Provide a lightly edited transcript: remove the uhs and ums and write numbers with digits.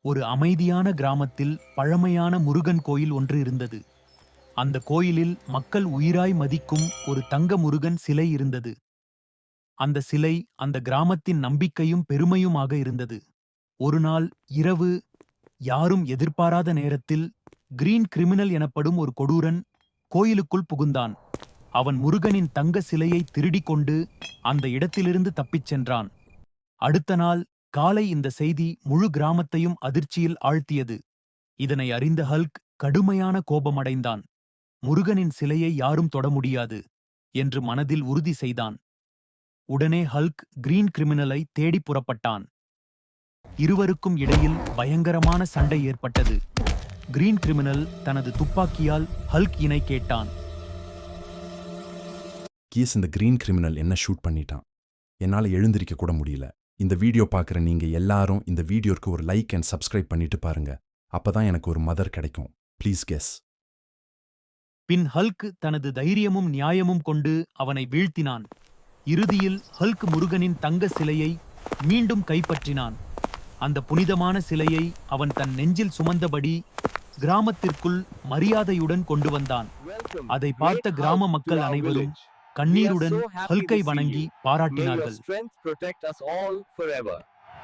ஒரு அமைதியான கிராமத்தில் பழமையான முருகன் கோயில் ஒன்று இருந்தது. அந்த கோயிலில் மக்கள் உயிராய் மதிக்கும் ஒரு தங்க முருகன் சிலை இருந்தது. அந்த சிலை அந்த கிராமத்தின் நம்பிக்கையும் பெருமையுமாக இருந்தது. ஒரு நாள் இரவு, யாரும் எதிர்பாராத நேரத்தில் கிரீன் கிரிமினல் எனப்படும் ஒரு கொடூரன் கோயிலுக்குள் புகுந்தான். அவன் முருகனின் தங்க சிலையை திருடிக் கொண்டு அந்த இடத்திலிருந்து தப்பிச் சென்றான். அடுத்த நாள் காலை இந்த செய்தி முழு கிராமத்தையும் அதிர்ச்சியில் ஆழ்த்தியது. இதனை அறிந்த ஹல்க் கடுமையான கோபமடைந்தான். முருகனின் சிலையை யாரும் தொட முடியாது என்று மனதில் உறுதி செய்தான். உடனே ஹல்க் கிரீன் கிரிமினலை தேடி புறப்பட்டான். இருவருக்கும் இடையில் பயங்கரமான சண்டை ஏற்பட்டது. கிரீன் கிரிமினல் தனது துப்பாக்கியால் ஹல்க் இனை கேட்டான். கீஸ், இந்த கிரீன் கிரிமினல் என்ன ஷூட் பண்ணிட்டான். என்னால் எழுந்திருக்க கூட முடியல. இந்த வீடியோ பார்க்குற நீங்க எல்லாரும் இந்த வீடியோக்கு ஒரு லைக் அண்ட் சப்ஸ்கிரைப் பண்ணிட்டு பாருங்க. அப்பதான் எனக்கு ஒரு மதர் கிடைக்கும். Please guess. பின் ஹல்க் தனது தைரியமும் நியாயமும் கொண்டு அவனை வீழ்த்தினான். இறுதியில் ஹல்க் முருகனின் தங்க சிலையை மீண்டும் கைப்பற்றினான். அந்த புனிதமான சிலையை அவன் தன் நெஞ்சில் சுமந்தபடி கிராமத்திற்குள் மரியாதையுடன் கொண்டு வந்தான். அதை பார்த்த கிராம மக்கள் அனைவரும் கண்ணீருடன் ஹல்கை வணங்கி பாராட்டினார்கள்.